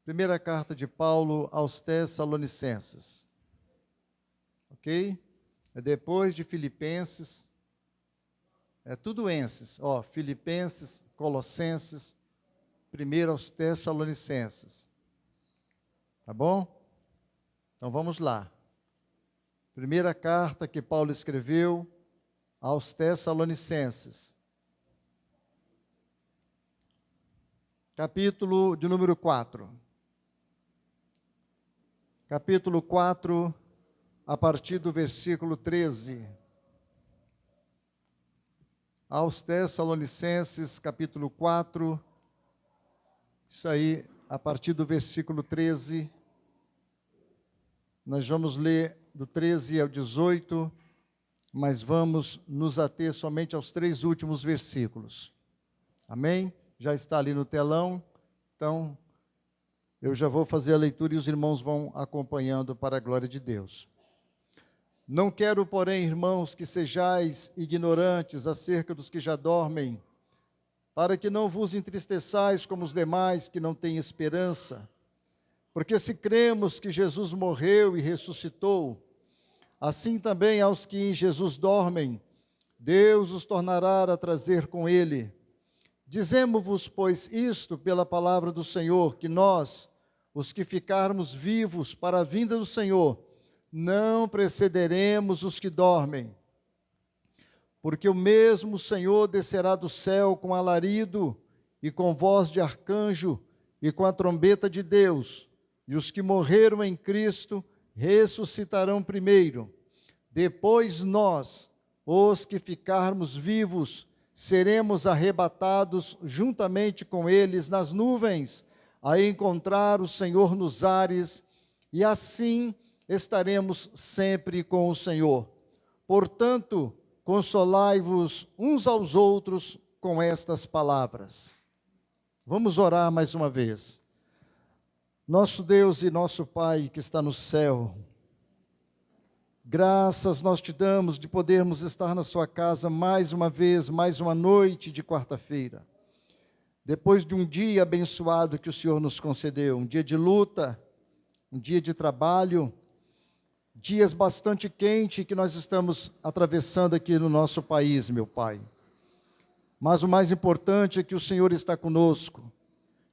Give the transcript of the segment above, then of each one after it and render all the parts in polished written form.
Primeira carta de Paulo aos Tessalonicenses. Ok? É depois de Filipenses. É tudo enses. Filipenses, Colossenses, primeiro aos Tessalonicenses. Tá bom? Então vamos lá. Primeira carta que Paulo escreveu aos Tessalonicenses. Capítulo de número 4. Capítulo 4, a partir do versículo 13. Aos Tessalonicenses, capítulo 4, isso aí, a partir do versículo 13. Nós vamos ler do 13 ao 18, mas vamos nos ater somente aos 3 últimos versículos. Amém? Já está ali no telão, então eu já vou fazer a leitura e os irmãos vão acompanhando para a glória de Deus. Não quero, porém, irmãos, que sejais ignorantes acerca dos que já dormem, para que não vos entristeçais como os demais que não têm esperança. Porque se cremos que Jesus morreu e ressuscitou, assim também aos que em Jesus dormem, Deus os tornará a trazer com ele. Dizemo-vos, pois, isto pela palavra do Senhor, que nós, os que ficarmos vivos para a vinda do Senhor, não precederemos os que dormem. Porque o mesmo Senhor descerá do céu com alarido e com voz de arcanjo e com a trombeta de Deus, e os que morreram em Cristo ressuscitarão primeiro. Depois nós, os que ficarmos vivos, seremos arrebatados juntamente com eles nas nuvens, a encontrar o Senhor nos ares, e assim estaremos sempre com o Senhor. Portanto, consolai-vos uns aos outros com estas palavras. Vamos orar mais uma vez. Nosso Deus e nosso Pai que está no céu, graças nós te damos de podermos estar na sua casa mais uma vez, mais uma noite de quarta-feira. Depois de um dia abençoado que o Senhor nos concedeu, um dia de luta, um dia de trabalho, dias bastante quentes que nós estamos atravessando aqui no nosso país, meu Pai. Mas o mais importante é que o Senhor está conosco,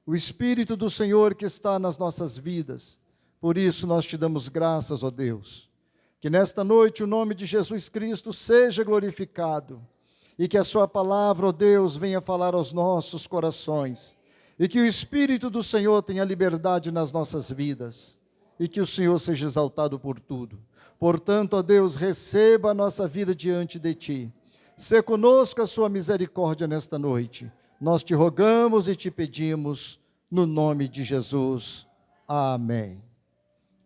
o Espírito do Senhor que está nas nossas vidas. Por isso nós te damos graças, ó Deus. Que nesta noite o nome de Jesus Cristo seja glorificado e que a sua palavra, ó Deus, venha falar aos nossos corações e que o Espírito do Senhor tenha liberdade nas nossas vidas e que o Senhor seja exaltado por tudo. Portanto, ó Deus, receba a nossa vida diante de Ti. Sê conosco a sua misericórdia nesta noite. Nós te rogamos e te pedimos no nome de Jesus. Amém.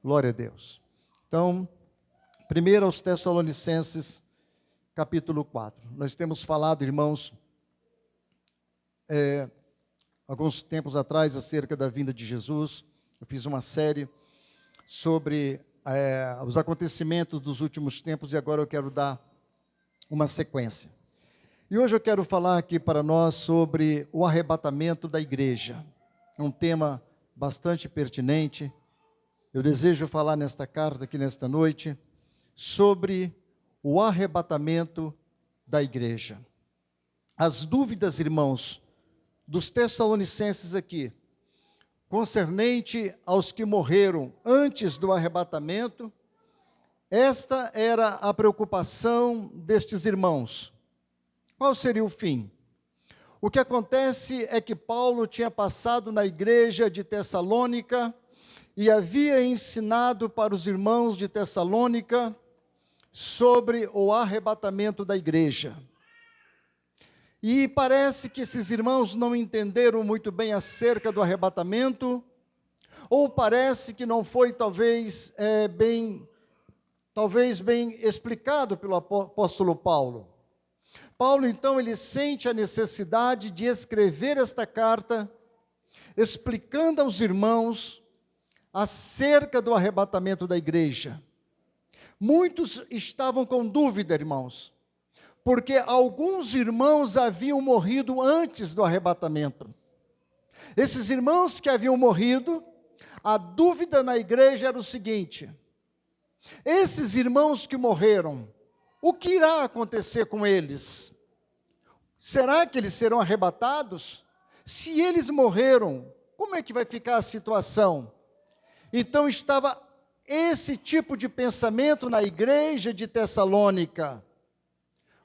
Glória a Deus. Então, primeiro aos Tessalonicenses, capítulo 4. Nós temos falado, irmãos, alguns tempos atrás, acerca da vinda de Jesus. Eu fiz uma série sobre os acontecimentos dos últimos tempos e agora eu quero dar uma sequência. E hoje eu quero falar aqui para nós sobre o arrebatamento da igreja. É um tema bastante pertinente. Eu desejo falar nesta carta aqui nesta noite sobre o arrebatamento da igreja. As dúvidas, irmãos, dos Tessalonicenses aqui, concernente aos que morreram antes do arrebatamento, esta era a preocupação destes irmãos. Qual seria o fim? O que acontece é que Paulo tinha passado na igreja de Tessalônica e havia ensinado para os irmãos de Tessalônica sobre o arrebatamento da igreja. E parece que esses irmãos não entenderam muito bem acerca do arrebatamento, ou parece que não foi talvez bem explicado pelo apóstolo Paulo. Paulo, então, ele sente a necessidade de escrever esta carta, explicando aos irmãos acerca do arrebatamento da igreja. Muitos estavam com dúvida, irmãos, porque alguns irmãos haviam morrido antes do arrebatamento. Esses irmãos que haviam morrido A dúvida na igreja era o seguinte: esses irmãos que morreram, o que irá acontecer com eles? Será que eles serão arrebatados? Se eles morreram, como é que vai ficar a situação? Então estava esse tipo de pensamento na igreja de Tessalônica.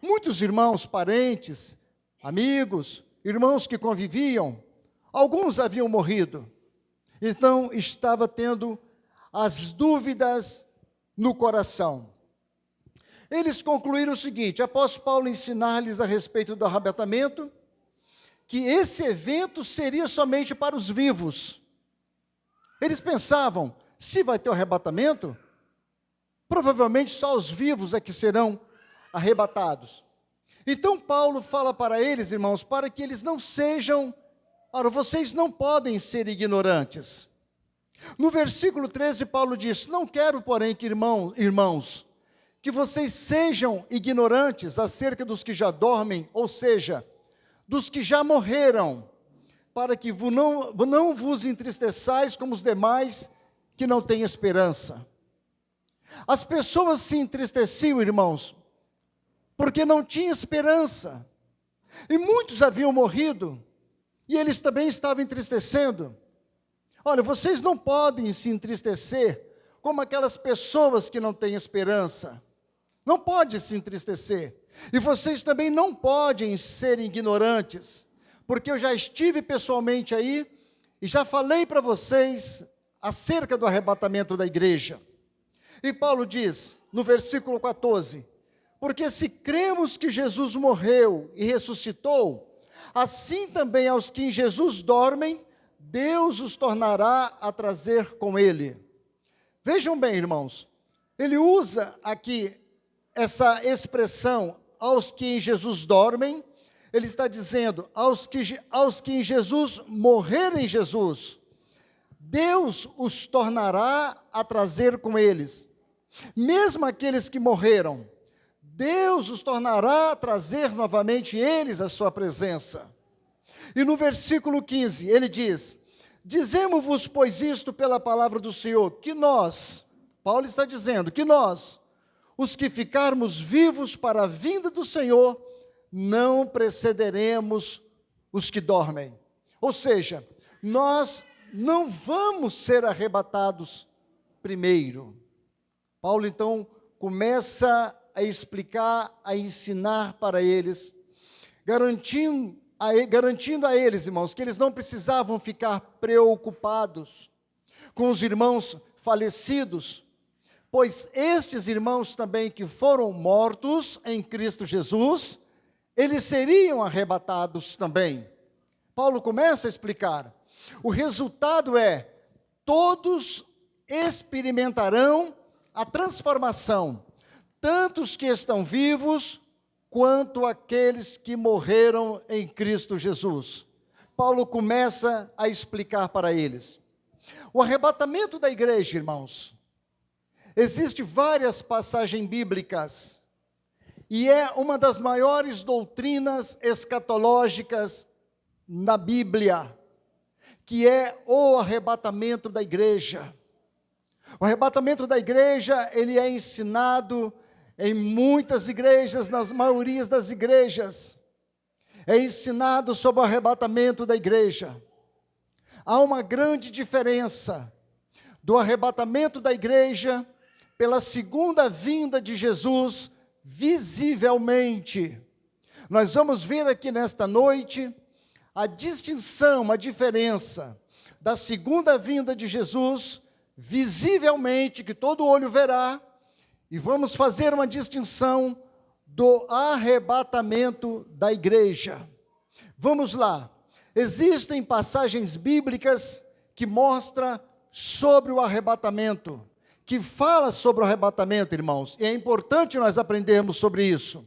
Muitos irmãos, parentes, amigos, irmãos que conviviam, alguns haviam morrido. Então estava tendo as dúvidas no coração. Eles concluíram o seguinte: após Paulo ensinar-lhes a respeito do arrebatamento, que esse evento seria somente para os vivos. Eles pensavam, se vai ter o arrebatamento, provavelmente só os vivos é que serão arrebatados. Então Paulo fala para eles, irmãos, para que eles não sejam, ora, vocês não podem ser ignorantes. No versículo 13, Paulo diz: não quero, porém, que irmãos, que vocês sejam ignorantes acerca dos que já dormem, ou seja, dos que já morreram, para que não vos entristeçais como os demais que não têm esperança. As pessoas se entristeciam, irmãos, porque não tinham esperança, e muitos haviam morrido, e eles também estavam entristecendo. Olha, vocês não podem se entristecer como aquelas pessoas que não têm esperança. Não pode se entristecer. E vocês também não podem ser ignorantes, porque eu já estive pessoalmente aí e já falei para vocês acerca do arrebatamento da igreja. E Paulo diz, no versículo 14, porque se cremos que Jesus morreu e ressuscitou, assim também aos que em Jesus dormem, Deus os tornará a trazer com ele. Vejam bem, irmãos, ele usa aqui essa expressão, aos que em Jesus dormem. Ele está dizendo, aos que em Jesus morrerem em Jesus, Deus os tornará a trazer com eles. Mesmo aqueles que morreram, Deus os tornará a trazer novamente eles à sua presença. E no versículo 15, ele diz, dizemos-vos, pois, isto pela palavra do Senhor, que nós, Paulo está dizendo, que nós, os que ficarmos vivos para a vinda do Senhor, não precederemos os que dormem. Ou seja, nós não vamos ser arrebatados primeiro. Paulo, então, começa a explicar, a ensinar para eles, garantindo a eles, irmãos, que eles não precisavam ficar preocupados com os irmãos falecidos, pois estes irmãos também que foram mortos em Cristo Jesus, eles seriam arrebatados também. Paulo começa a explicar. O resultado é, todos experimentarão a transformação, tanto os que estão vivos, quanto aqueles que morreram em Cristo Jesus. Paulo começa a explicar para eles. O arrebatamento da igreja, irmãos, existem várias passagens bíblicas, e é uma das maiores doutrinas escatológicas na Bíblia, que é o arrebatamento da igreja. O arrebatamento da igreja, ele é ensinado em muitas igrejas, nas maiorias das igrejas, é ensinado sobre o arrebatamento da igreja. Há uma grande diferença do arrebatamento da igreja pela segunda vinda de Jesus, visivelmente. Nós vamos ver aqui nesta noite a distinção, a diferença da segunda vinda de Jesus, visivelmente, que todo olho verá, e vamos fazer uma distinção do arrebatamento da igreja. Vamos lá. Existem passagens bíblicas que mostram sobre o arrebatamento, que fala sobre o arrebatamento, irmãos, e é importante nós aprendermos sobre isso.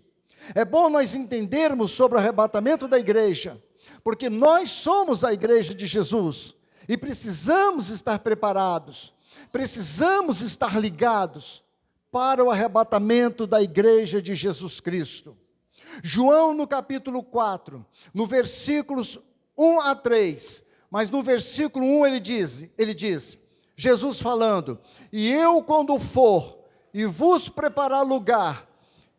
É bom nós entendermos sobre o arrebatamento da igreja, porque nós somos a igreja de Jesus, e precisamos estar preparados, precisamos estar ligados para o arrebatamento da igreja de Jesus Cristo. João, no capítulo 4, no versículos 1 a 3, mas no versículo 1 ele diz, Jesus falando: e eu, quando for e vos preparar lugar,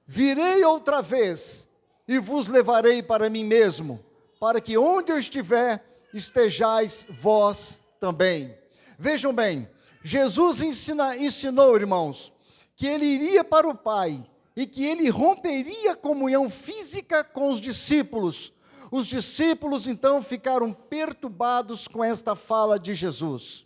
virei outra vez e vos levarei para mim mesmo, para que onde eu estiver, estejais vós também. Vejam bem, Jesus ensinou, irmãos, que ele iria para o Pai e que ele romperia a comunhão física com os discípulos. Os discípulos então ficaram perturbados com esta fala de Jesus.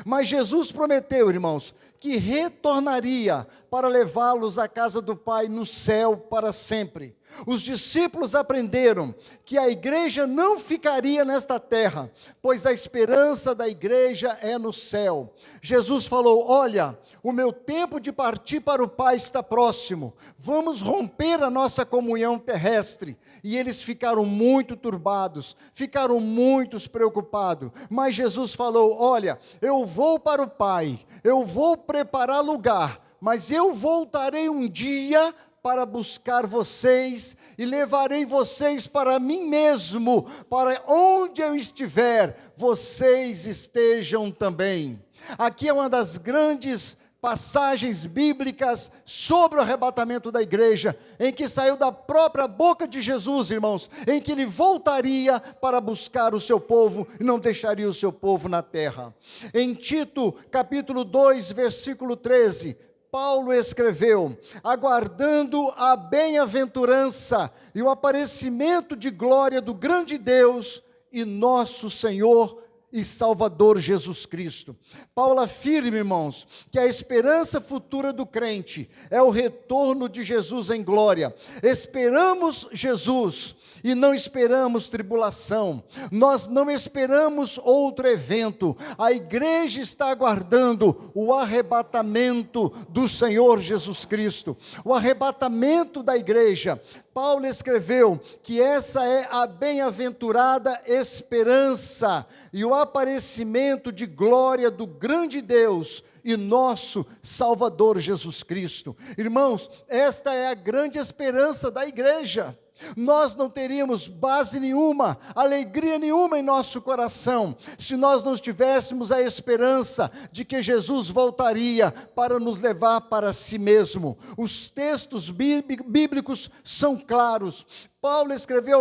Mas Jesus prometeu, irmãos, que retornaria para levá-los à casa do Pai no céu para sempre. Os discípulos aprenderam que a igreja não ficaria nesta terra, pois a esperança da igreja é no céu. Jesus falou: olha, o meu tempo de partir para o Pai está próximo, vamos romper a nossa comunhão terrestre. E eles ficaram muito turbados, ficaram muito preocupados, mas Jesus falou: olha, eu vou para o Pai, eu vou preparar lugar, mas eu voltarei um dia para buscar vocês e levarei vocês para mim mesmo, para onde eu estiver, vocês estejam também. Aqui é uma das grandes passagens bíblicas sobre o arrebatamento da igreja, em que saiu da própria boca de Jesus, irmãos, em que ele voltaria para buscar o seu povo e não deixaria o seu povo na terra. Em Tito, capítulo 2, versículo 13, Paulo escreveu: aguardando a bem-aventurança e o aparecimento de glória do grande Deus e nosso Senhor e Salvador Jesus Cristo. Paulo afirma, irmãos, que a esperança futura do crente é o retorno de Jesus em glória. Esperamos Jesus e não esperamos tribulação, nós não esperamos outro evento. A igreja está aguardando o arrebatamento do Senhor Jesus Cristo, o arrebatamento da igreja. Paulo escreveu que essa é a bem-aventurada esperança e o aparecimento de glória do grande Deus e nosso Salvador Jesus Cristo. Irmãos, esta é a grande esperança da igreja. Nós não teríamos base nenhuma, alegria nenhuma em nosso coração, se nós não tivéssemos a esperança de que Jesus voltaria para nos levar para si mesmo. Os textos bíblicos são claros. Paulo escreveu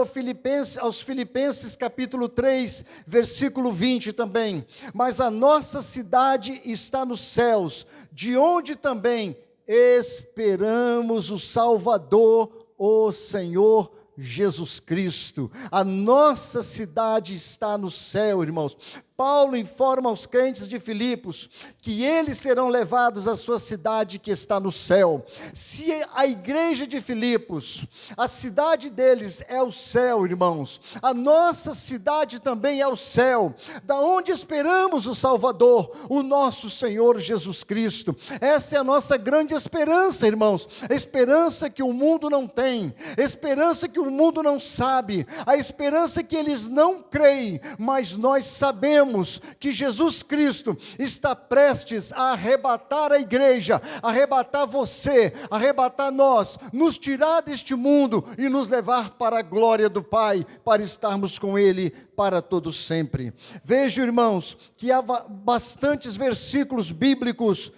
aos Filipenses capítulo 3, versículo 20 também: mas a nossa cidade está nos céus, de onde também esperamos o Salvador, o Senhor Jesus Cristo. A nossa cidade está no céu, irmãos. Paulo informa aos crentes de Filipos que eles serão levados à sua cidade que está no céu. Se a igreja de Filipos, a cidade deles é o céu, irmãos, a nossa cidade também é o céu, da onde esperamos o Salvador, o nosso Senhor Jesus Cristo. Essa é a nossa grande esperança, irmãos, a esperança que o mundo não tem, a esperança que o mundo não sabe, a esperança que eles não creem, mas nós sabemos que Jesus Cristo está prestes a arrebatar a igreja, arrebatar você, arrebatar nós, nos tirar deste mundo e nos levar para a glória do Pai, para estarmos com Ele para todo sempre. Vejo, irmãos, que há bastantes versículos bíblicos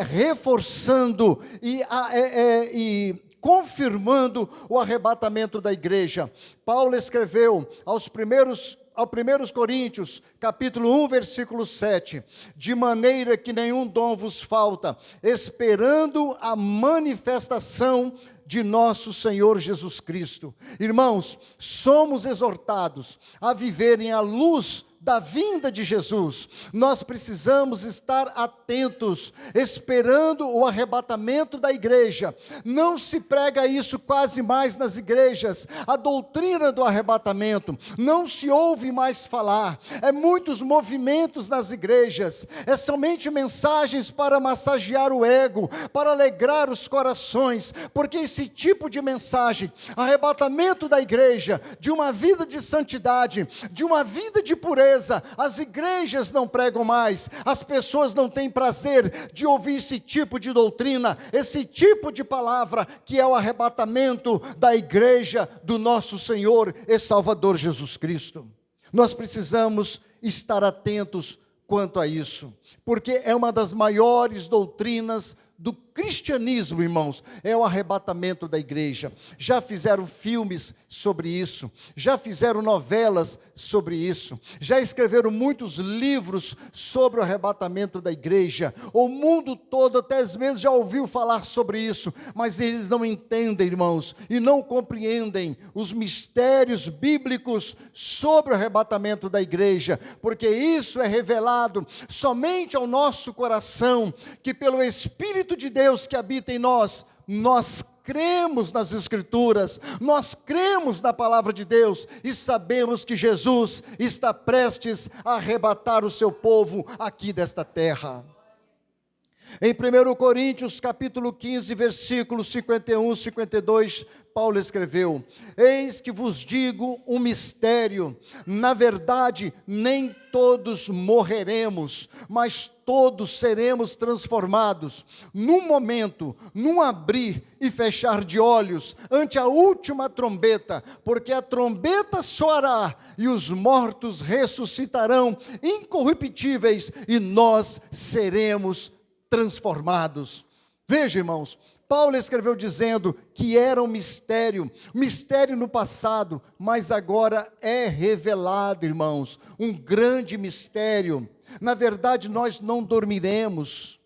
reforçando e confirmando o arrebatamento da igreja. Paulo escreveu aos 1 Coríntios, capítulo 1, versículo 7, de maneira que nenhum dom vos falta, esperando a manifestação de nosso Senhor Jesus Cristo. Irmãos, somos exortados a viverem à luz da vinda de Jesus. Nós precisamos estar atentos, esperando o arrebatamento da igreja. Não se prega isso quase mais nas igrejas, a doutrina do arrebatamento, não se ouve mais falar, muitos movimentos nas igrejas, somente mensagens para massagear o ego, para alegrar os corações, porque esse tipo de mensagem, arrebatamento da igreja, de uma vida de santidade, de uma vida de pureza, as igrejas não pregam mais, as pessoas não têm prazer de ouvir esse tipo de doutrina, esse tipo de palavra, que é o arrebatamento da igreja do nosso Senhor e Salvador Jesus Cristo. Nós precisamos estar atentos quanto a isso, porque é uma das maiores doutrinas do cristianismo, irmãos, é o arrebatamento da igreja. Já fizeram filmes sobre isso, já fizeram novelas sobre isso, já escreveram muitos livros sobre o arrebatamento da igreja. O mundo todo até às vezes já ouviu falar sobre isso, mas eles não entendem, irmãos, e não compreendem os mistérios bíblicos sobre o arrebatamento da igreja, porque isso é revelado somente ao nosso coração, que pelo Espírito de Deus que habita em nós, nós cremos nas Escrituras, nós cremos na palavra de Deus e sabemos que Jesus está prestes a arrebatar o seu povo aqui desta terra. Em 1 Coríntios capítulo 15, versículos 51 e 52, Paulo escreveu: eis que vos digo um mistério, na verdade nem todos morreremos, mas todos seremos transformados, num momento, num abrir e fechar de olhos, ante a última trombeta, porque a trombeta soará, e os mortos ressuscitarão incorruptíveis, e nós seremos transformados. Veja, irmãos, Paulo escreveu dizendo que era um mistério no passado, mas agora é revelado, irmãos, um grande mistério. Na verdade, nós não dormiremos.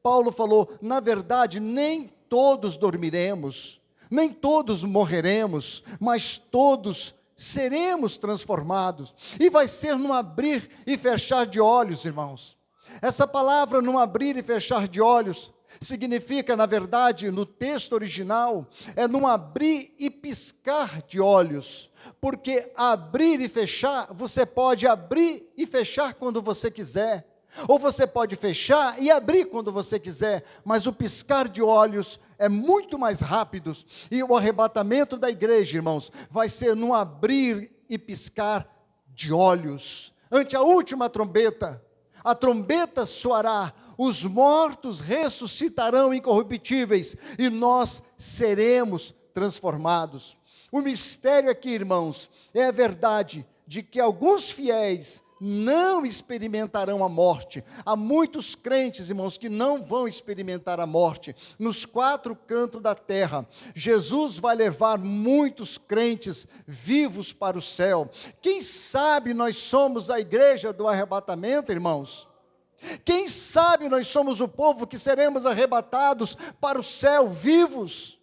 Paulo falou, na verdade, nem todos dormiremos, nem todos morreremos, mas todos seremos transformados, e vai ser num abrir e fechar de olhos, irmãos. Essa palavra, num abrir e fechar de olhos, significa, na verdade, no texto original, é num abrir e piscar de olhos, porque abrir e fechar, você pode abrir e fechar quando você quiser, ou você pode fechar e abrir quando você quiser, mas o piscar de olhos é muito mais rápido, e o arrebatamento da igreja, irmãos, vai ser num abrir e piscar de olhos, ante a última trombeta. A trombeta soará, os mortos ressuscitarão incorruptíveis, e nós seremos transformados. O mistério aqui, irmãos, é a verdade de que alguns fiéis não experimentarão a morte. Há muitos crentes, irmãos, que não vão experimentar a morte. Nos quatro cantos da terra, Jesus vai levar muitos crentes vivos para o céu. Quem sabe nós somos a igreja do arrebatamento, irmãos? Quem sabe nós somos o povo que seremos arrebatados para o céu vivos?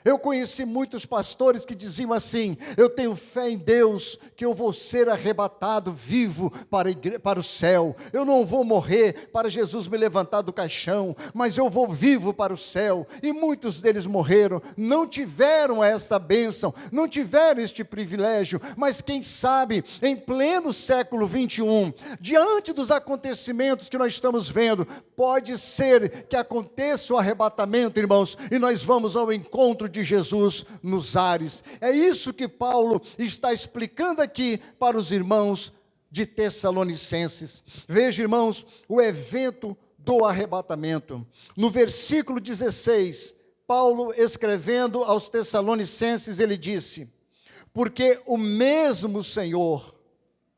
Eu conheci muitos pastores que diziam assim: eu tenho fé em Deus que eu vou ser arrebatado vivo para o céu, eu não vou morrer para Jesus me levantar do caixão, mas eu vou vivo para o céu. E muitos deles morreram, não tiveram essa bênção, não tiveram este privilégio, mas quem sabe em pleno século 21, diante dos acontecimentos que nós estamos vendo, pode ser que aconteça o arrebatamento, irmãos, e nós vamos ao encontro de Jesus nos ares. É isso que Paulo está explicando aqui para os irmãos de Tessalonicenses. Veja, irmãos, o evento do arrebatamento. No versículo 16, Paulo escrevendo aos Tessalonicenses, ele disse: porque o mesmo Senhor,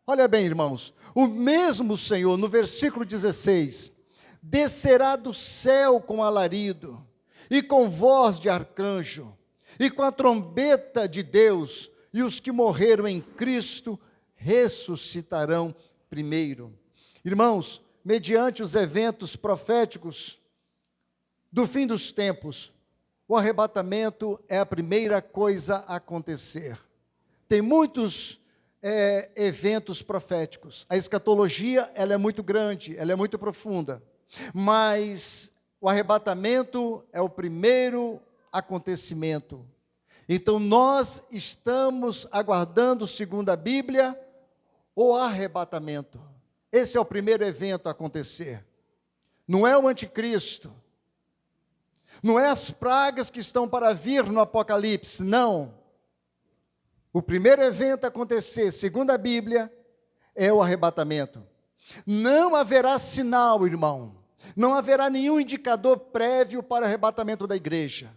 olha bem, irmãos, o mesmo Senhor, no versículo 16, descerá do céu com alarido, e com voz de arcanjo, e com a trombeta de Deus, e os que morreram em Cristo ressuscitarão primeiro. Irmãos, mediante os eventos proféticos do fim dos tempos, o arrebatamento é a primeira coisa a acontecer. Tem muitos eventos proféticos. A escatologia, ela é muito grande, ela é muito profunda, mas o arrebatamento é o primeiro acontecimento. Então nós estamos aguardando, segundo a Bíblia, o arrebatamento. Esse é o primeiro evento a acontecer. Não é o anticristo, não é as pragas que estão para vir no Apocalipse, não. O primeiro evento a acontecer, segundo a Bíblia, é o arrebatamento. Não haverá sinal, irmão. Não haverá nenhum indicador prévio para o arrebatamento da igreja.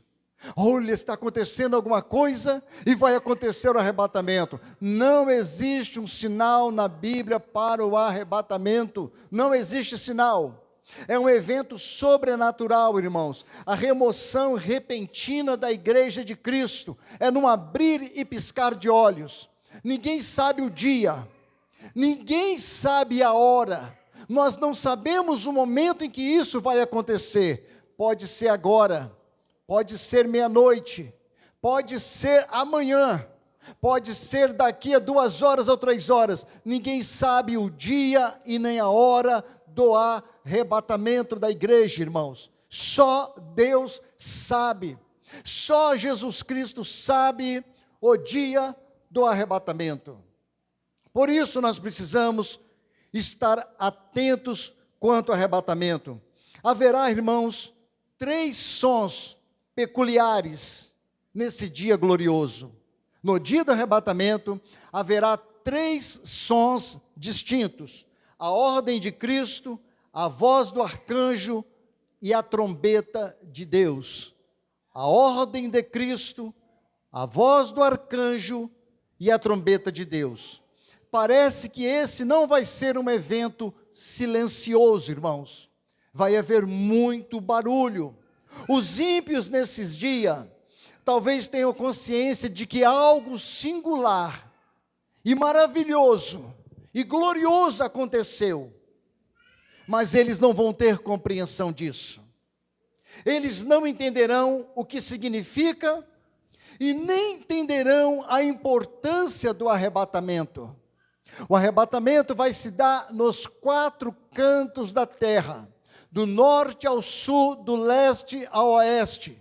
Olha, está acontecendo alguma coisa e vai acontecer o arrebatamento. Não existe um sinal na Bíblia para o arrebatamento. Não existe sinal. É um evento sobrenatural, irmãos. A remoção repentina da igreja de Cristo é num abrir e piscar de olhos. Ninguém sabe o dia, ninguém sabe a hora. Nós não sabemos o momento em que isso vai acontecer. Pode ser agora, pode ser meia-noite, pode ser amanhã, pode ser daqui a 2 horas ou 3 horas. Ninguém sabe o dia e nem a hora do arrebatamento da igreja, irmãos. Só Deus sabe. Só Jesus Cristo sabe o dia do arrebatamento. Por isso nós precisamos estar atentos quanto ao arrebatamento. Haverá, irmãos, 3 sons peculiares nesse dia glorioso. No dia do arrebatamento, haverá 3 sons distintos: a ordem de Cristo, a voz do arcanjo e a trombeta de Deus. A ordem de Cristo, a voz do arcanjo e a trombeta de Deus. Parece que esse não vai ser um evento silencioso, irmãos. Vai haver muito barulho. Os ímpios nesses dias talvez tenham consciência de que algo singular e maravilhoso e glorioso aconteceu, mas eles não vão ter compreensão disso. Eles não entenderão o que significa e nem entenderão a importância do arrebatamento. O arrebatamento vai se dar nos 4 cantos da terra, do norte ao sul, do leste ao oeste.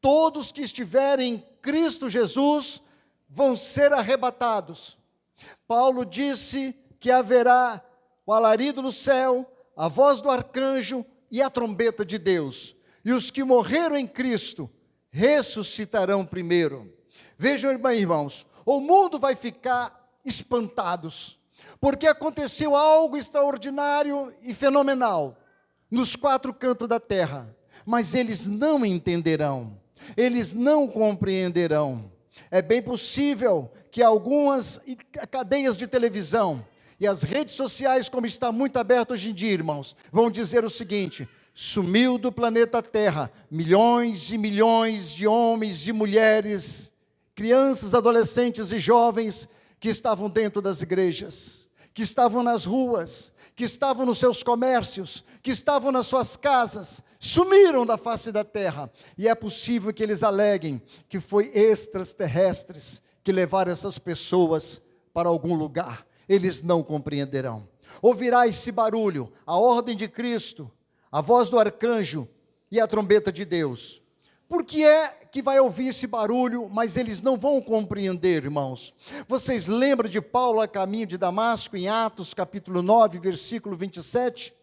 Todos que estiverem em Cristo Jesus vão ser arrebatados. Paulo disse que haverá o alarido no céu, a voz do arcanjo e a trombeta de Deus. E os que morreram em Cristo ressuscitarão primeiro. Vejam, irmãos, o mundo vai ficar espantados, porque aconteceu algo extraordinário e fenomenal nos 4 cantos da terra, mas eles não entenderão, eles não compreenderão. É bem possível que algumas cadeias de televisão e as redes sociais, como está muito aberto hoje em dia, irmãos, vão dizer o seguinte: sumiu do planeta Terra milhões e milhões de homens e mulheres, crianças, adolescentes e jovens que estavam dentro das igrejas, que estavam nas ruas, que estavam nos seus comércios, que estavam nas suas casas, sumiram da face da terra. E é possível que eles aleguem que foi extraterrestres que levaram essas pessoas para algum lugar. Eles não compreenderão. Ouvirá esse barulho, a ordem de Cristo, a voz do arcanjo e a trombeta de Deus. Por que é que vai ouvir esse barulho, mas eles não vão compreender, irmãos? Vocês lembram de Paulo a caminho de Damasco, em Atos capítulo 9, versículo 27?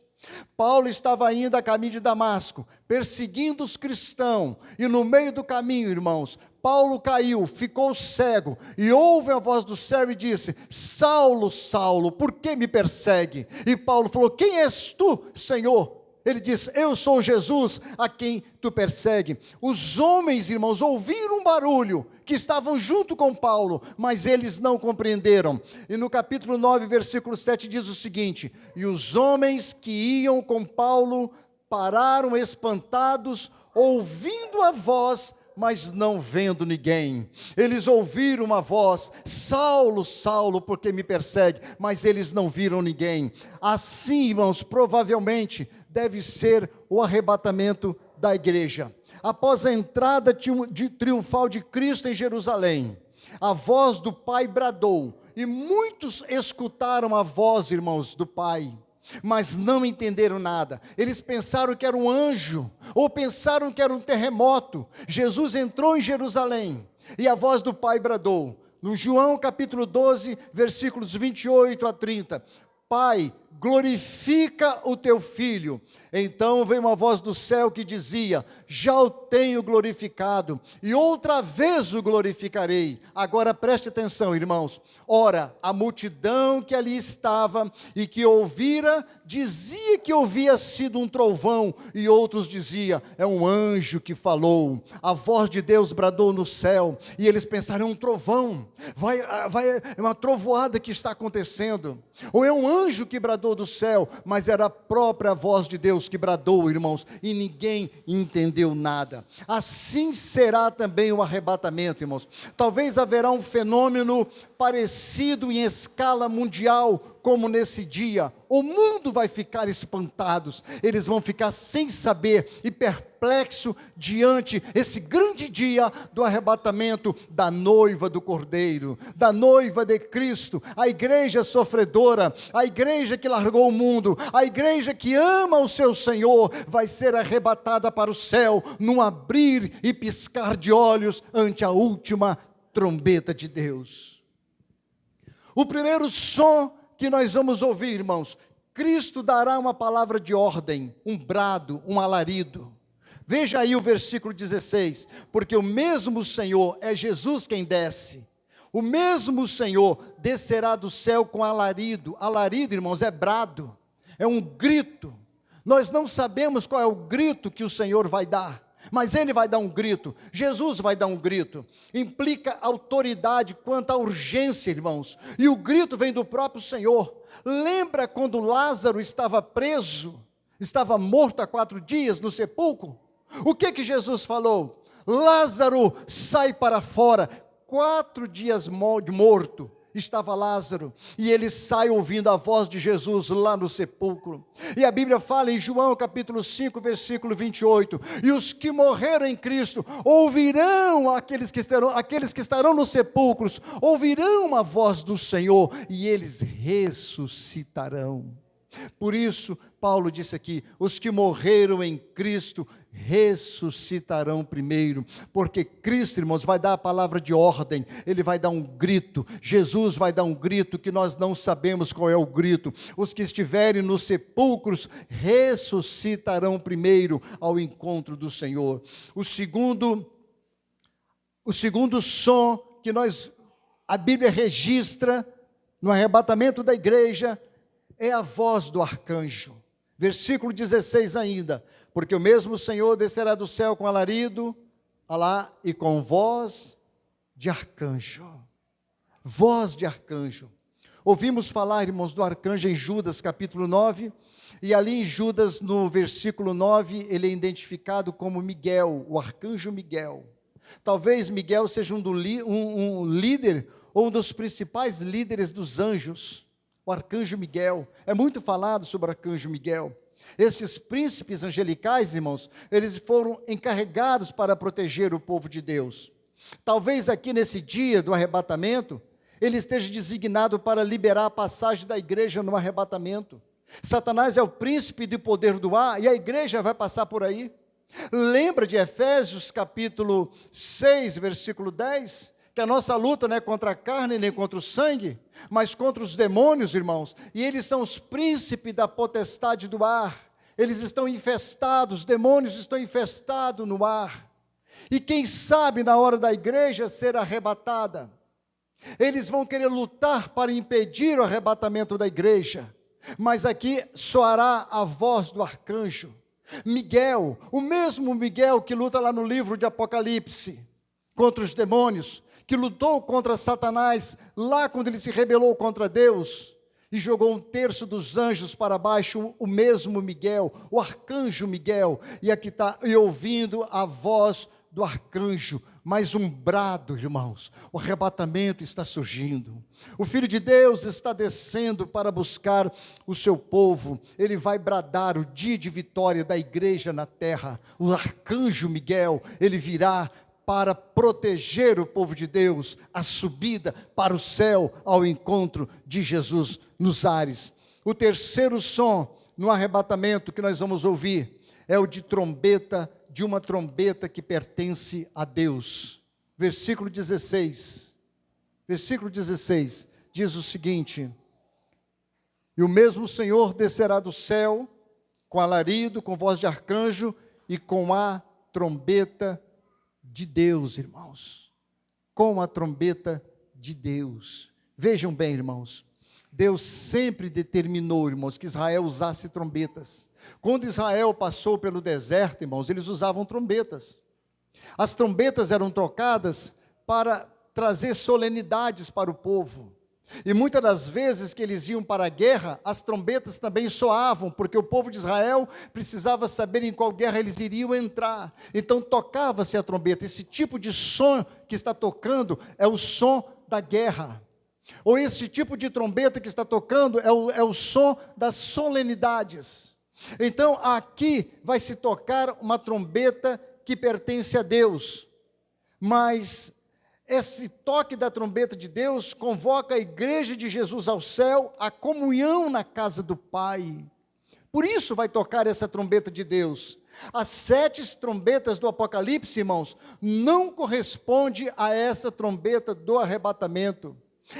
Paulo estava indo a caminho de Damasco, perseguindo os cristãos, e no meio do caminho, irmãos, Paulo caiu, ficou cego, e ouve a voz do céu e disse: Saulo, Saulo, por que me persegue? E Paulo falou: quem és tu, Senhor? Ele disse: eu sou Jesus a quem tu persegue. Os homens, irmãos, ouviram um barulho que estavam junto com Paulo, mas eles não compreenderam. E no capítulo 9, versículo 7 diz o seguinte: e os homens que iam com Paulo pararam espantados, ouvindo a voz, mas não vendo ninguém. Eles ouviram uma voz: Saulo, Saulo, por que me persegue? Mas eles não viram ninguém. Assim, irmãos, provavelmente deve ser o arrebatamento da igreja. Após a entrada triunfal de Cristo em Jerusalém, a voz do Pai bradou, e muitos escutaram a voz, irmãos, do Pai, mas não entenderam nada. Eles pensaram que era um anjo, ou pensaram que era um terremoto. Jesus entrou em Jerusalém, e a voz do Pai bradou. No João capítulo 12, versículos 28 a 30, Pai, glorifica o teu filho. Então veio uma voz do céu que dizia: já o tenho glorificado, e outra vez o glorificarei. Agora preste atenção, irmãos. Ora, a multidão que ali estava e que ouvira, dizia que havia sido um trovão, e outros diziam: é um anjo que falou. A voz de Deus bradou no céu, e eles pensaram: é um trovão, é uma trovoada que está acontecendo, ou é um anjo que bradou do céu, mas era a própria voz de Deus que bradou, irmãos, e ninguém entendeu nada. Assim será também o arrebatamento, irmãos. Talvez haverá um fenômeno parecido em escala mundial, como nesse dia. O mundo vai ficar espantados, eles vão ficar sem saber e perplexo diante esse grande dia do arrebatamento da noiva do Cordeiro, da noiva de Cristo, a igreja sofredora, a igreja que largou o mundo, a igreja que ama o seu Senhor, vai ser arrebatada para o céu, num abrir e piscar de olhos, ante a última trombeta de Deus. O primeiro som que nós vamos ouvir, irmãos, Cristo dará uma palavra de ordem, um brado, um alarido. Veja aí o versículo 16, porque o mesmo Senhor, é Jesus quem desce, o mesmo Senhor descerá do céu com alarido. Alarido, irmãos, é brado, é um grito. Nós não sabemos qual é o grito que o Senhor vai dar, mas Ele vai dar um grito, Jesus vai dar um grito. Implica autoridade quanto à urgência, irmãos, e o grito vem do próprio Senhor. Lembra quando Lázaro estava preso, estava morto há 4 dias no sepulcro? O que Jesus falou? Lázaro, sai para fora. 4 dias morto estava Lázaro, e ele sai ouvindo a voz de Jesus lá no sepulcro. E a Bíblia fala em João capítulo 5, versículo 28, e os que morreram em Cristo ouvirão, aqueles que estarão nos sepulcros, ouvirão a voz do Senhor, e eles ressuscitarão. Por isso, Paulo disse aqui, os que morreram em Cristo ressuscitarão primeiro, porque Cristo, irmãos, vai dar a palavra de ordem, Ele vai dar um grito, Jesus vai dar um grito que nós não sabemos qual é o grito. Os que estiverem nos sepulcros ressuscitarão primeiro ao encontro do Senhor. O segundo som que a Bíblia registra no arrebatamento da igreja é a voz do arcanjo. Versículo 16 ainda, porque o mesmo Senhor descerá do céu com alarido, e com voz de arcanjo. Voz de arcanjo. Ouvimos falar, irmãos, do arcanjo em Judas capítulo 9, e ali em Judas, no versículo 9, ele é identificado como Miguel, o arcanjo Miguel. Talvez Miguel seja um líder, ou um dos principais líderes dos anjos. O arcanjo Miguel, é muito falado sobre o arcanjo Miguel. Estes príncipes angelicais, irmãos, eles foram encarregados para proteger o povo de Deus. Talvez aqui nesse dia do arrebatamento, ele esteja designado para liberar a passagem da igreja no arrebatamento. Satanás é o príncipe do poder do ar, e a igreja vai passar por aí. Lembra de Efésios capítulo 6, versículo 10? Que a nossa luta não é contra a carne nem contra o sangue, mas contra os demônios, irmãos, e eles são os príncipes da potestade do ar, eles estão infestados, os demônios estão infestados no ar, e quem sabe na hora da igreja ser arrebatada, eles vão querer lutar para impedir o arrebatamento da igreja, mas aqui soará a voz do arcanjo, Miguel, o mesmo Miguel que luta lá no livro de Apocalipse, contra os demônios, que lutou contra Satanás, lá quando ele se rebelou contra Deus, e jogou 1/3 dos anjos para baixo, o mesmo Miguel, o arcanjo Miguel, e aqui está, e ouvindo a voz do arcanjo, mais um brado, irmãos, o arrebatamento está surgindo, o Filho de Deus está descendo para buscar o seu povo, ele vai bradar o dia de vitória da igreja na terra, o arcanjo Miguel, ele virá para proteger o povo de Deus, a subida para o céu, ao encontro de Jesus nos ares. O terceiro som no arrebatamento que nós vamos ouvir, é o de uma trombeta que pertence a Deus. Versículo 16 diz o seguinte, E o mesmo Senhor descerá do céu, com alarido, com voz de arcanjo e com a trombeta de Deus, irmãos. Com a trombeta de Deus. Vejam bem, irmãos, Deus sempre determinou, irmãos, que Israel usasse trombetas. Quando Israel passou pelo deserto, irmãos, eles usavam trombetas. As trombetas eram trocadas para trazer solenidades para o povo. E muitas das vezes que eles iam para a guerra, as trombetas também soavam, porque o povo de Israel precisava saber em qual guerra eles iriam entrar. Então tocava-se a trombeta. Esse tipo de som que está tocando é o som da guerra. Ou esse tipo de trombeta que está tocando é o som das solenidades. Então aqui vai se tocar uma trombeta que pertence a Deus. Mas esse toque da trombeta de Deus convoca a igreja de Jesus ao céu, a comunhão na casa do Pai. Por isso vai tocar essa trombeta de Deus. As 7 trombetas do Apocalipse, irmãos, não corresponde a essa trombeta do arrebatamento.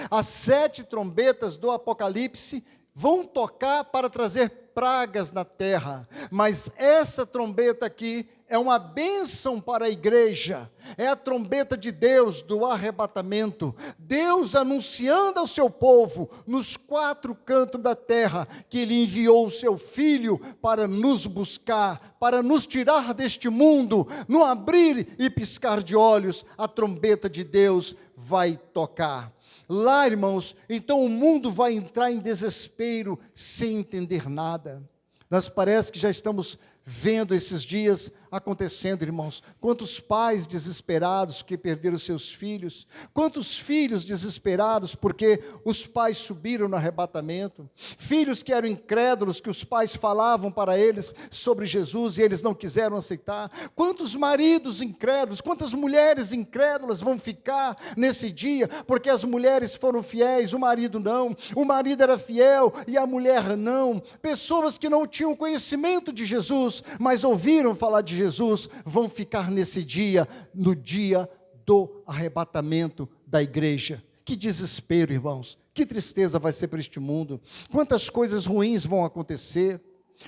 As 7 trombetas do Apocalipse vão tocar para trazer pragas na terra, mas essa trombeta aqui é uma bênção para a igreja, é a trombeta de Deus do arrebatamento, Deus anunciando ao seu povo, nos 4 cantos da terra, que Ele enviou o seu Filho para nos buscar, para nos tirar deste mundo, no abrir e piscar de olhos, a trombeta de Deus vai tocar. Lá, irmãos, então o mundo vai entrar em desespero, sem entender nada. Nós parece que já estamos vendo esses dias acontecendo, irmãos. Quantos pais desesperados que perderam seus filhos, quantos filhos desesperados porque os pais subiram no arrebatamento, filhos que eram incrédulos, que os pais falavam para eles sobre Jesus e eles não quiseram aceitar, quantos maridos incrédulos, quantas mulheres incrédulas vão ficar nesse dia, porque as mulheres foram fiéis, o marido não, o marido era fiel e a mulher não, pessoas que não tinham conhecimento de Jesus, mas ouviram falar de Jesus, vão ficar nesse dia, no dia do arrebatamento da igreja. Que desespero, irmãos, que tristeza vai ser para este mundo, quantas coisas ruins vão acontecer,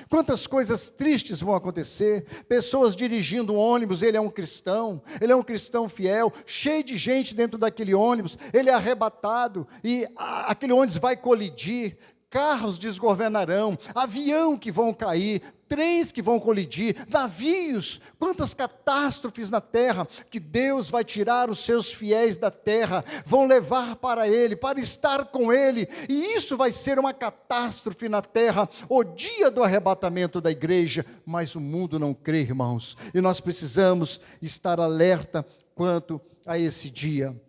quantas coisas tristes vão acontecer, pessoas dirigindo um ônibus, ele é um cristão fiel, cheio de gente dentro daquele ônibus, ele é arrebatado, e aquele ônibus vai colidir, carros desgovernarão, avião que vão cair, trens que vão colidir, navios, quantas catástrofes na terra, que Deus vai tirar os seus fiéis da terra, vão levar para Ele, para estar com Ele, e isso vai ser uma catástrofe na terra, o dia do arrebatamento da igreja, mas o mundo não crê, irmãos, e nós precisamos estar alerta quanto a esse dia.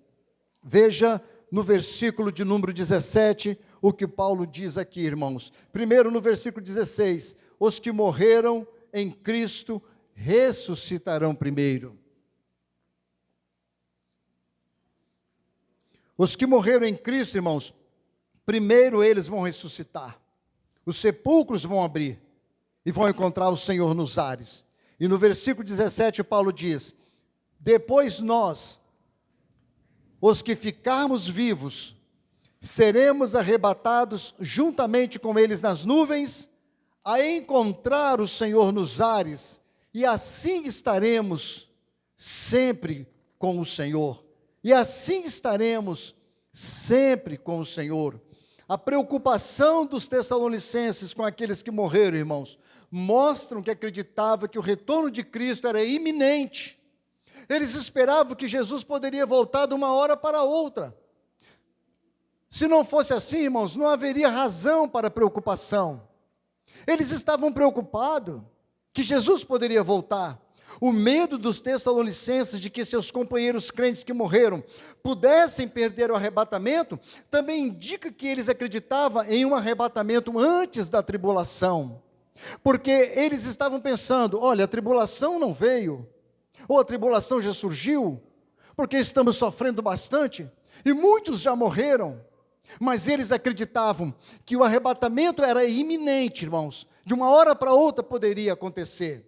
Veja no versículo de número 17, o que Paulo diz aqui, irmãos. Primeiro no versículo 16, os que morreram em Cristo ressuscitarão primeiro. Os que morreram em Cristo, irmãos, primeiro eles vão ressuscitar. Os sepulcros vão abrir e vão encontrar o Senhor nos ares. E no versículo 17 Paulo diz: depois nós, os que ficarmos vivos, seremos arrebatados juntamente com eles nas nuvens, a encontrar o Senhor nos ares, e assim estaremos sempre com o Senhor. E assim estaremos sempre com o Senhor. A preocupação dos tessalonicenses com aqueles que morreram, irmãos, mostram que acreditavam que o retorno de Cristo era iminente. Eles esperavam que Jesus poderia voltar de uma hora para outra. Se não fosse assim, irmãos, não haveria razão para preocupação. Eles estavam preocupados que Jesus poderia voltar. O medo dos tessalonicenses de que seus companheiros crentes que morreram pudessem perder o arrebatamento, também indica que eles acreditavam em um arrebatamento antes da tribulação. Porque eles estavam pensando, olha, a tribulação não veio, ou a tribulação já surgiu, porque estamos sofrendo bastante, e muitos já morreram. Mas eles acreditavam que o arrebatamento era iminente, irmãos. De uma hora para outra poderia acontecer.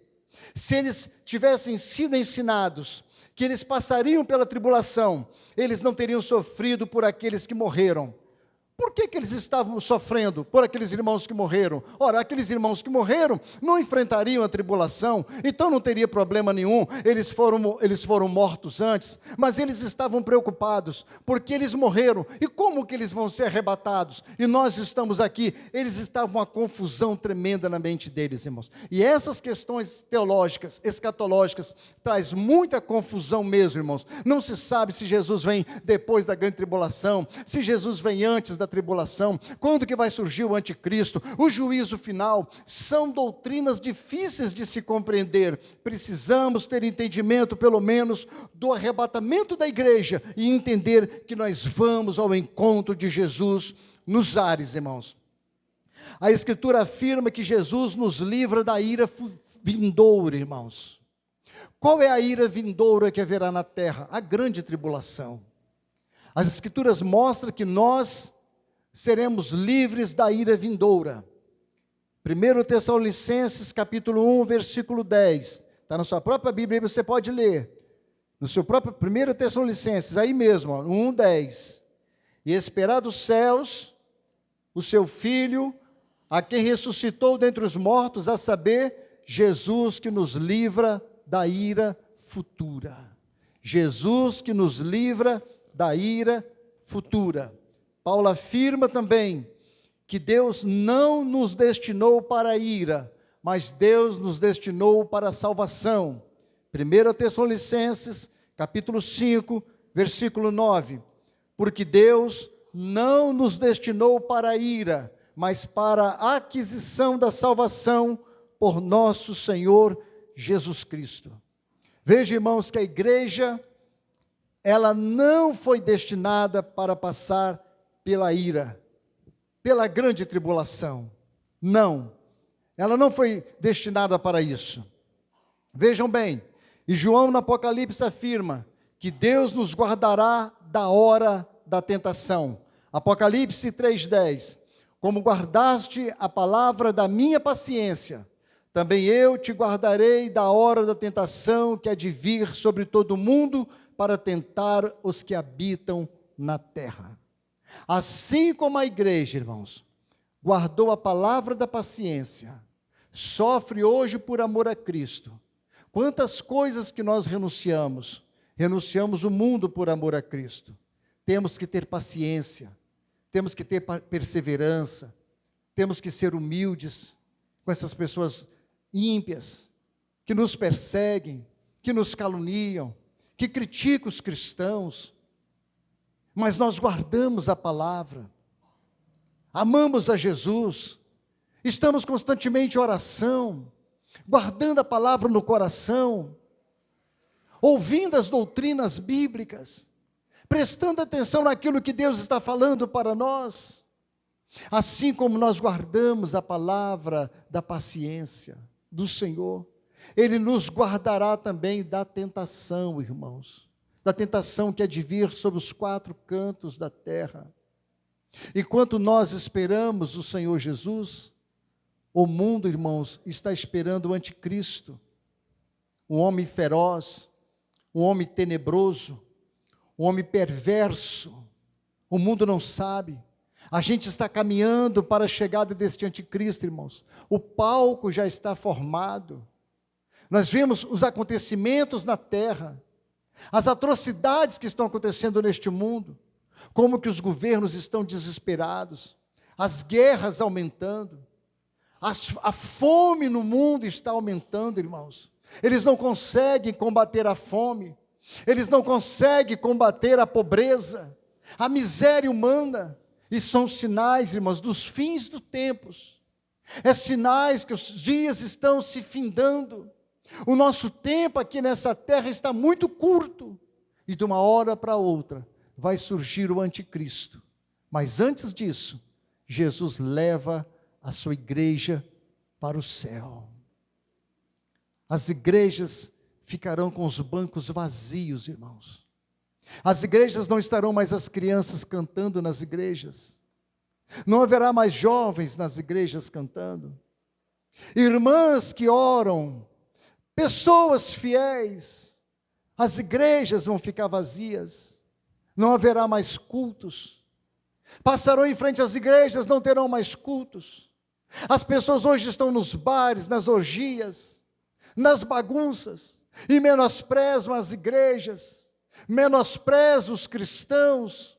Se eles tivessem sido ensinados que eles passariam pela tribulação, eles não teriam sofrido por aqueles que morreram. Por que eles estavam sofrendo por aqueles irmãos que morreram? Ora, aqueles irmãos que morreram não enfrentariam a tribulação, então não teria problema nenhum, eles foram mortos antes, mas eles estavam preocupados, porque eles morreram, e como que eles vão ser arrebatados? E nós estamos aqui, eles estavam uma confusão tremenda na mente deles, irmãos. E essas questões teológicas, escatológicas, traz muita confusão mesmo, irmãos. Não se sabe se Jesus vem depois da grande tribulação, se Jesus vem antes da tribulação, quando que vai surgir o anticristo, o juízo final. São doutrinas difíceis de se compreender. Precisamos ter entendimento, pelo menos, do arrebatamento da igreja e entender que nós vamos ao encontro de Jesus nos ares, irmãos. A Escritura afirma que Jesus nos livra da ira vindoura, irmãos. Qual é a ira vindoura que haverá na terra? A grande tribulação. As Escrituras mostram que nós seremos livres da ira vindoura. 1 Tessalonicenses capítulo 1, versículo 10. Está na sua própria Bíblia, você pode ler. No seu próprio 1 Tessalonicenses, aí mesmo, 1, 10. E esperar dos céus o seu Filho, a quem ressuscitou dentre os mortos, a saber, Jesus que nos livra da ira futura. Jesus que nos livra da ira futura. Paulo afirma também que Deus não nos destinou para a ira, mas Deus nos destinou para a salvação. 1 Tessalonicenses, capítulo 5, versículo 9. Porque Deus não nos destinou para a ira, mas para a aquisição da salvação por nosso Senhor Jesus Cristo. Veja, irmãos, que a igreja, ela não foi destinada para passar pela ira, pela grande tribulação. Não, ela não foi destinada para isso. Vejam bem, e João no Apocalipse afirma que Deus nos guardará da hora da tentação. Apocalipse 3,10. Como guardaste a palavra da minha paciência, também eu te guardarei da hora da tentação que há de vir sobre todo o mundo para tentar os que habitam na terra. Assim como a igreja, irmãos, guardou a palavra da paciência, sofre hoje por amor a Cristo. Quantas coisas que nós renunciamos o mundo por amor a Cristo. Temos que ter paciência, temos que ter perseverança, temos que ser humildes com essas pessoas ímpias, que nos perseguem, que nos caluniam, que criticam os cristãos. Mas nós guardamos a palavra, amamos a Jesus, estamos constantemente em oração, guardando a palavra no coração, ouvindo as doutrinas bíblicas, prestando atenção naquilo que Deus está falando para nós, assim como nós guardamos a palavra da paciência do Senhor, Ele nos guardará também da tentação, irmãos, da tentação que há de vir sobre os quatro cantos da terra. Enquanto nós esperamos o Senhor Jesus, o mundo, irmãos, está esperando o anticristo, um homem feroz, um homem tenebroso, um homem perverso. O mundo não sabe. A gente está caminhando para a chegada deste anticristo, irmãos. O palco já está formado. Nós vemos os acontecimentos na terra, as atrocidades que estão acontecendo neste mundo, como que os governos estão desesperados, as guerras aumentando, a fome no mundo está aumentando, irmãos. Eles não conseguem combater a fome, eles não conseguem combater a pobreza, a miséria humana, e são sinais, irmãos, dos fins dos tempos. É sinais que os dias estão se findando. O nosso tempo aqui nessa terra está muito curto, e de uma hora para outra vai surgir o anticristo. Mas antes disso, Jesus leva a sua igreja para o céu. As igrejas ficarão com os bancos vazios, irmãos. As igrejas não estarão mais as crianças cantando nas igrejas. Não haverá mais jovens nas igrejas cantando. Irmãs que oram, pessoas fiéis, as igrejas vão ficar vazias, não haverá mais cultos. Passarão em frente às igrejas, não terão mais cultos. As pessoas hoje estão nos bares, nas orgias, nas bagunças, e menosprezam as igrejas, menosprezam os cristãos,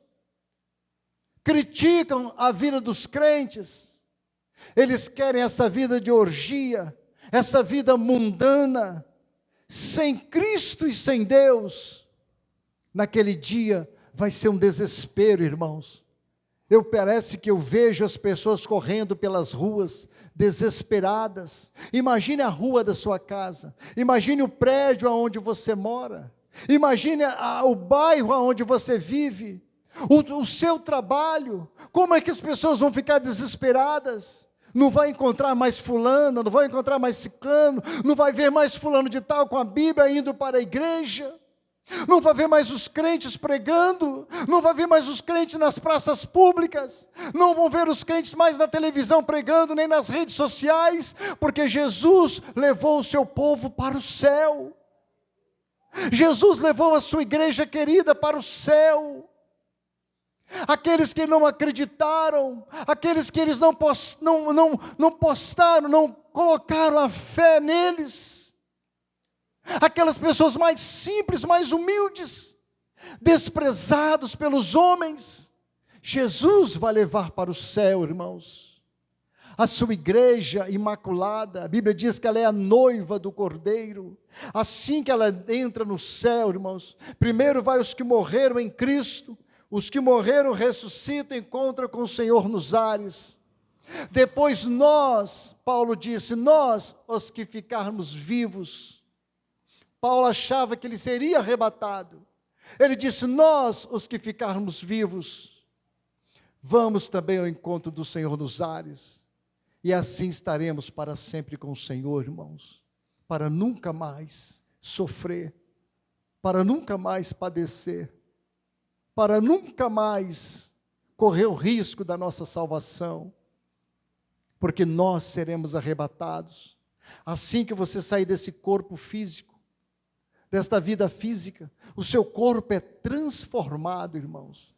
criticam a vida dos crentes. Eles querem essa vida de orgia, essa vida mundana, sem Cristo e sem Deus. Naquele dia vai ser um desespero, irmãos. Parece que eu vejo as pessoas correndo pelas ruas, desesperadas. Imagine a rua da sua casa, imagine o prédio onde você mora, imagine o bairro onde você vive, o seu trabalho. Como é que as pessoas vão ficar desesperadas? Não vai encontrar mais fulano, não vai encontrar mais ciclano, não vai ver mais fulano de tal com a Bíblia indo para a igreja. Não vai ver mais os crentes pregando, não vai ver mais os crentes nas praças públicas, não vão ver os crentes mais na televisão pregando, nem nas redes sociais, porque Jesus levou o seu povo para o céu. Jesus levou a sua igreja querida para o céu. Aqueles que não acreditaram, aqueles que eles não postaram, não colocaram a fé neles, aquelas pessoas mais simples, mais humildes, desprezados pelos homens, Jesus vai levar para o céu, irmãos. A sua igreja imaculada, a Bíblia diz que ela é a noiva do Cordeiro. Assim que ela entra no céu, irmãos, primeiro vai os que morreram em Cristo, os que morreram ressuscitam e encontram com o Senhor nos ares. Depois nós, Paulo disse, nós, os que ficarmos vivos. Paulo achava que ele seria arrebatado. Ele disse, nós, os que ficarmos vivos, vamos também ao encontro do Senhor nos ares. E assim estaremos para sempre com o Senhor, irmãos. Para nunca mais sofrer, para nunca mais padecer, para nunca mais correr o risco da nossa salvação. Porque nós seremos arrebatados. Assim que você sair desse corpo físico, desta vida física, o seu corpo é transformado, irmãos.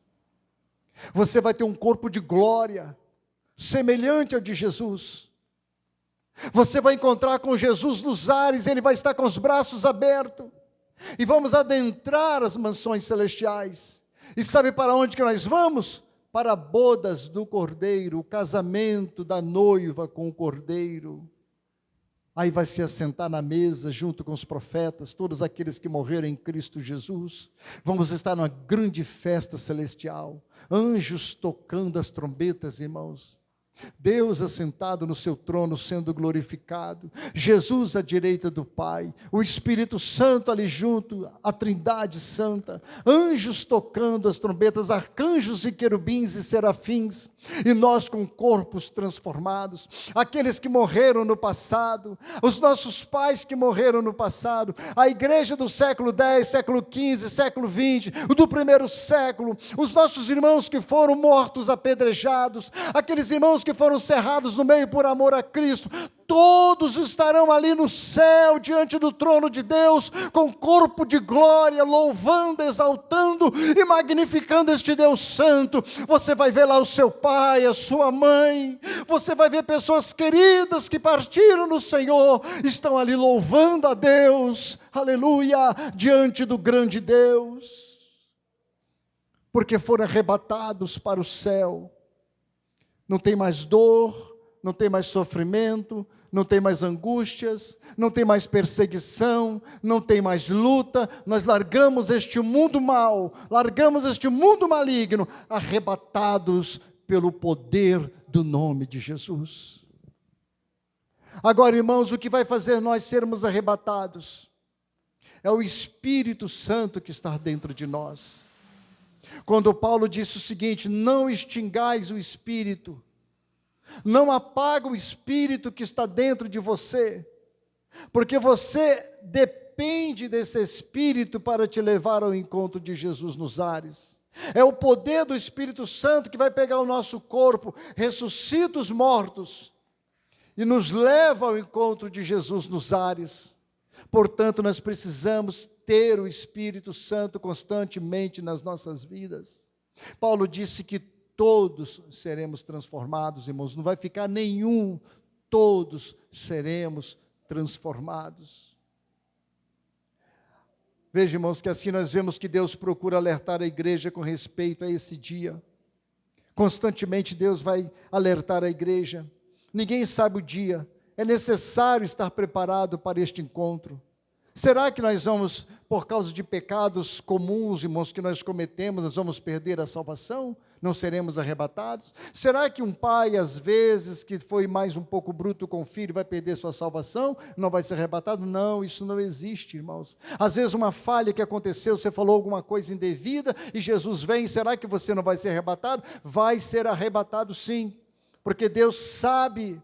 Você vai ter um corpo de glória, semelhante ao de Jesus. Você vai encontrar com Jesus nos ares, Ele vai estar com os braços abertos, e vamos adentrar as mansões celestiais. E sabe para onde que nós vamos? Para bodas do Cordeiro, o casamento da noiva com o Cordeiro. Aí vai se assentar na mesa, junto com os profetas, todos aqueles que morreram em Cristo Jesus. Vamos estar numa grande festa celestial, anjos tocando as trombetas, irmãos. Deus assentado no seu trono, sendo glorificado. Jesus à direita do Pai. O Espírito Santo ali junto, a Trindade Santa. Anjos tocando as trombetas, arcanjos e querubins e serafins. E nós com corpos transformados. Aqueles que morreram no passado. Os nossos pais que morreram no passado. A igreja do século X, século XV, século XX. Do primeiro século. Os nossos irmãos que foram mortos, apedrejados. Aqueles irmãos que foram cerrados no meio por amor a Cristo, todos estarão ali no céu, diante do trono de Deus, com corpo de glória, louvando, exaltando e magnificando este Deus Santo. Você vai ver lá o seu pai, a sua mãe, você vai ver pessoas queridas que partiram no Senhor, estão ali louvando a Deus, aleluia, diante do grande Deus, porque foram arrebatados para o céu. Não tem mais dor, não tem mais sofrimento, não tem mais angústias, não tem mais perseguição, não tem mais luta. Nós largamos este mundo mau, largamos este mundo maligno, arrebatados pelo poder do nome de Jesus. Agora, irmãos, o que vai fazer nós sermos arrebatados? É o Espírito Santo que está dentro de nós. Quando Paulo disse o seguinte, não extingais o Espírito, não apaga o Espírito que está dentro de você, porque você depende desse Espírito para te levar ao encontro de Jesus nos ares. É o poder do Espírito Santo que vai pegar o nosso corpo, ressuscita os mortos e nos leva ao encontro de Jesus nos ares. Portanto, nós precisamos ter o Espírito Santo constantemente nas nossas vidas. Paulo disse que todos seremos transformados, irmãos, não vai ficar nenhum, todos seremos transformados. Veja, irmãos, que assim nós vemos que Deus procura alertar a igreja com respeito a esse dia. Constantemente Deus vai alertar a igreja. Ninguém sabe o dia, é necessário estar preparado para este encontro. Será que nós vamos, por causa de pecados comuns, irmãos, que nós cometemos, nós vamos perder a salvação? Não seremos arrebatados? Será que um pai, às vezes, que foi mais um pouco bruto com o filho, vai perder sua salvação? Não vai ser arrebatado? Não, isso não existe, irmãos. Às vezes uma falha que aconteceu, você falou alguma coisa indevida, e Jesus vem, será que você não vai ser arrebatado? Vai ser arrebatado sim, porque Deus sabe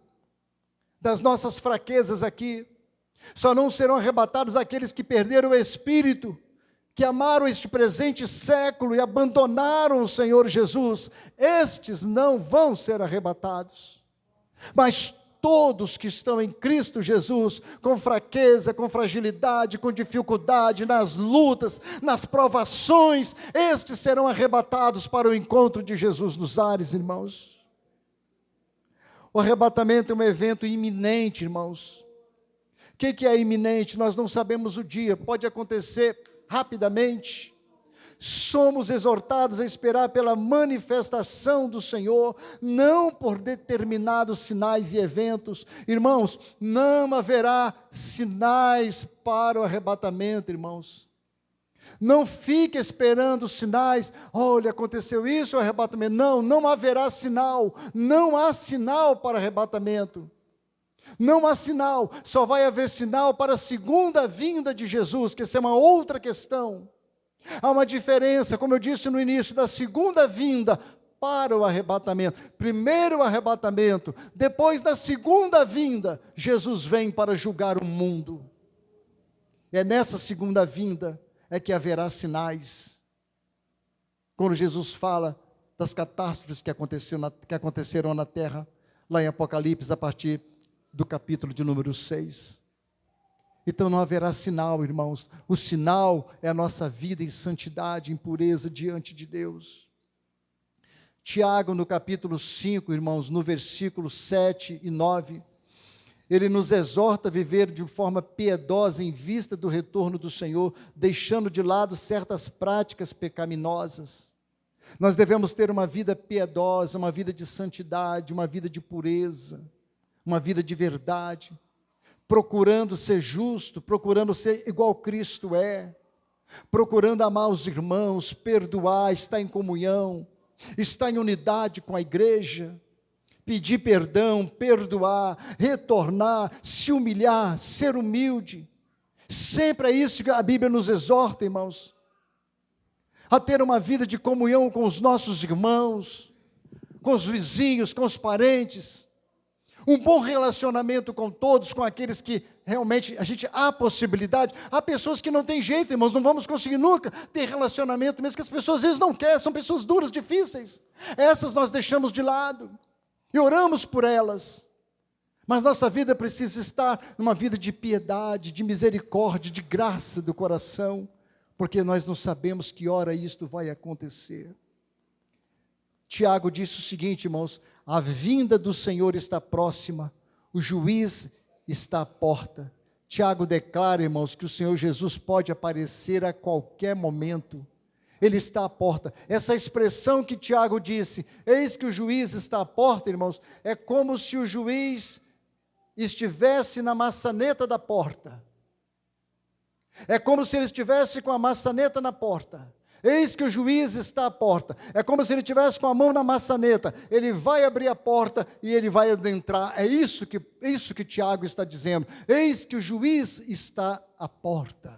das nossas fraquezas aqui. Só não serão arrebatados aqueles que perderam o Espírito, que amaram este presente século e abandonaram o Senhor Jesus. Estes não vão ser arrebatados. Mas todos que estão em Cristo Jesus, com fraqueza, com fragilidade, com dificuldade, nas lutas, nas provações, estes serão arrebatados para o encontro de Jesus nos ares, irmãos. O arrebatamento é um evento iminente, irmãos. O que é iminente? Nós não sabemos o dia, pode acontecer rapidamente. Somos exortados a esperar pela manifestação do Senhor, não por determinados sinais e eventos. Irmãos, não haverá sinais para o arrebatamento, irmãos. Não fique esperando sinais, olha, aconteceu isso, o arrebatamento. Não, não haverá sinal, não há sinal para arrebatamento. Não há sinal, só vai haver sinal para a segunda vinda de Jesus, que essa é uma outra questão. Há uma diferença, como eu disse no início, da segunda vinda para o arrebatamento. Primeiro o arrebatamento, depois da segunda vinda, Jesus vem para julgar o mundo. É nessa segunda vinda é que haverá sinais. Quando Jesus fala das catástrofes que aconteceram na terra, lá em Apocalipse, a partir do capítulo de número 6. Então não haverá sinal, irmãos. O sinal é a nossa vida em santidade, em pureza diante de Deus. Tiago, no capítulo 5, irmãos, no versículo 7 e 9, ele nos exorta a viver de forma piedosa em vista do retorno do Senhor, deixando de lado certas práticas pecaminosas. Nós devemos ter uma vida piedosa, uma vida de santidade, uma vida de pureza, uma vida de verdade, procurando ser justo, procurando ser igual Cristo é, procurando amar os irmãos, perdoar, estar em comunhão, estar em unidade com a igreja, pedir perdão, perdoar, retornar, se humilhar, ser humilde. Sempre é isso que a Bíblia nos exorta, irmãos, a ter uma vida de comunhão com os nossos irmãos, com os vizinhos, com os parentes, um bom relacionamento com todos, com aqueles que realmente há possibilidade. Há pessoas que não têm jeito, irmãos, não vamos conseguir nunca ter relacionamento, mesmo que as pessoas às vezes não querem, são pessoas duras, difíceis. Essas nós deixamos de lado e oramos por elas. Mas nossa vida precisa estar numa vida de piedade, de misericórdia, de graça do coração, porque nós não sabemos que hora isto vai acontecer. Tiago disse o seguinte, irmãos: a vinda do Senhor está próxima, o juiz está à porta. Tiago declara, irmãos, que o Senhor Jesus pode aparecer a qualquer momento. Ele está à porta. Essa expressão que Tiago disse, eis que o juiz está à porta, irmãos, é como se o juiz estivesse na maçaneta da porta. É como se ele estivesse com a maçaneta na porta. Eis que o juiz está à porta. É como se ele estivesse com a mão na maçaneta. Ele vai abrir a porta e ele vai adentrar. É isso que Tiago está dizendo. Eis que o juiz está à porta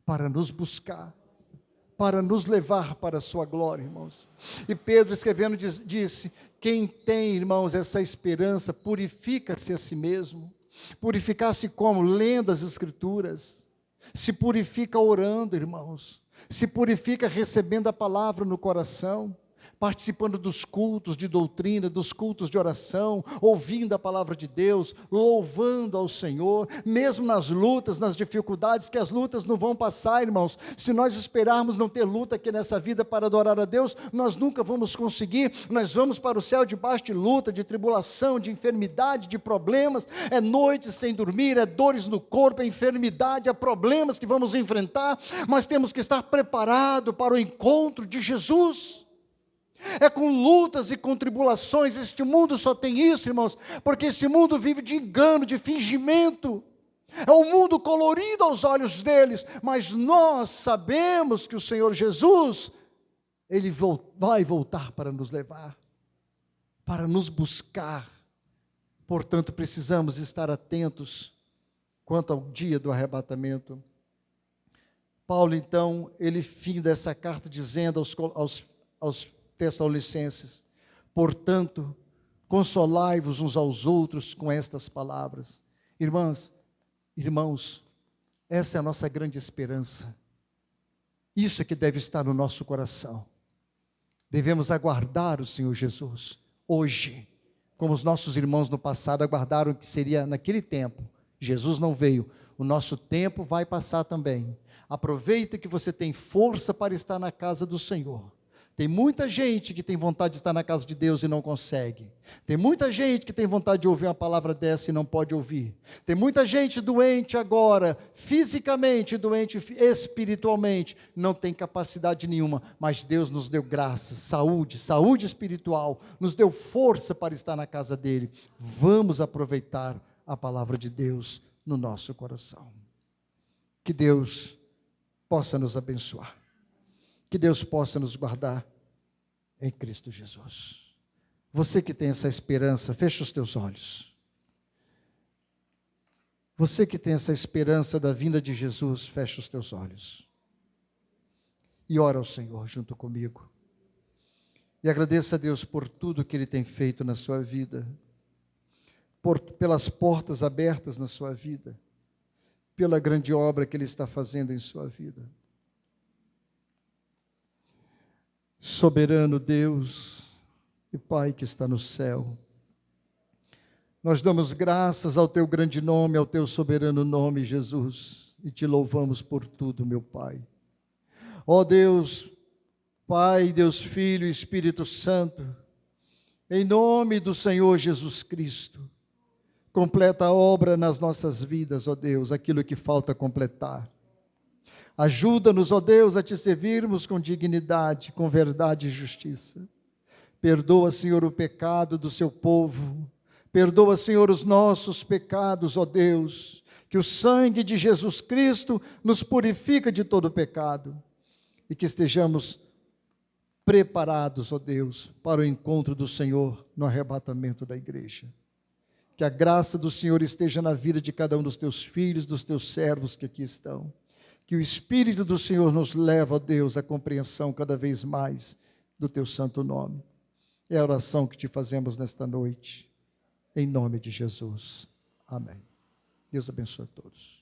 para nos buscar, para nos levar para a sua glória, irmãos. E Pedro, escrevendo, disse: quem tem, irmãos, essa esperança, purifica-se a si mesmo. Purificar-se como? Lendo as Escrituras. Se purifica orando, irmãos. Se purifica recebendo a palavra no coração. participando dos cultos de doutrina, dos cultos de oração, ouvindo a palavra de Deus, louvando ao Senhor, mesmo nas lutas, nas dificuldades, que as lutas não vão passar, irmãos. Se nós esperarmos não ter luta aqui nessa vida para adorar a Deus, nós nunca vamos conseguir. Nós vamos para o céu debaixo de luta, de tribulação, de enfermidade, de problemas, é noites sem dormir, é dores no corpo, é enfermidade, é problemas que vamos enfrentar, mas temos que estar preparados para o encontro de Jesus. É com lutas e com tribulações. Este mundo só tem isso, irmãos, porque esse mundo vive de engano, de fingimento. É um mundo colorido aos olhos deles, mas nós sabemos que o Senhor Jesus, Ele vai voltar para nos levar, para nos buscar. Portanto, precisamos estar atentos quanto ao dia do arrebatamento. Paulo, então, ele finda essa carta dizendo aos Tessalonicenses: portanto, consolai-vos uns aos outros com estas palavras. Irmãs, irmãos, essa é a nossa grande esperança. Isso é que deve estar no nosso coração. Devemos aguardar o Senhor Jesus hoje, como os nossos irmãos no passado aguardaram que seria naquele tempo. Jesus não veio, o nosso tempo vai passar também. Aproveita que você tem força para estar na casa do Senhor. Tem muita gente que tem vontade de estar na casa de Deus e não consegue. Tem muita gente que tem vontade de ouvir uma palavra dessa e não pode ouvir. Tem muita gente doente agora, fisicamente doente, espiritualmente, não tem capacidade nenhuma, mas Deus nos deu graça, saúde espiritual, nos deu força para estar na casa dele. Vamos aproveitar a palavra de Deus no nosso coração. Que Deus possa nos abençoar. Que Deus possa nos guardar em Cristo Jesus. Você que tem essa esperança, fecha os teus olhos. Você que tem essa esperança da vinda de Jesus, fecha os teus olhos. E ora ao Senhor junto comigo. E agradeça a Deus por tudo que Ele tem feito na sua vida. Pelas portas abertas na sua vida. Pela grande obra que Ele está fazendo em sua vida. Soberano Deus e Pai que está no céu, nós damos graças ao Teu grande nome, ao Teu soberano nome, Jesus, e Te louvamos por tudo, meu Pai. Ó Deus, Pai, Deus Filho e Espírito Santo, em nome do Senhor Jesus Cristo, completa a obra nas nossas vidas, ó Deus, aquilo que falta completar. Ajuda-nos, ó Deus, a Te servirmos com dignidade, com verdade e justiça. Perdoa, Senhor, o pecado do Seu povo. Perdoa, Senhor, os nossos pecados, ó Deus. Que o sangue de Jesus Cristo nos purifica de todo pecado. E que estejamos preparados, ó Deus, para o encontro do Senhor no arrebatamento da igreja. Que a graça do Senhor esteja na vida de cada um dos Teus filhos, dos Teus servos que aqui estão. Que o Espírito do Senhor nos leve, ó Deus, à compreensão cada vez mais do Teu santo nome. É a oração que Te fazemos nesta noite, em nome de Jesus. Amém. Deus abençoe a todos.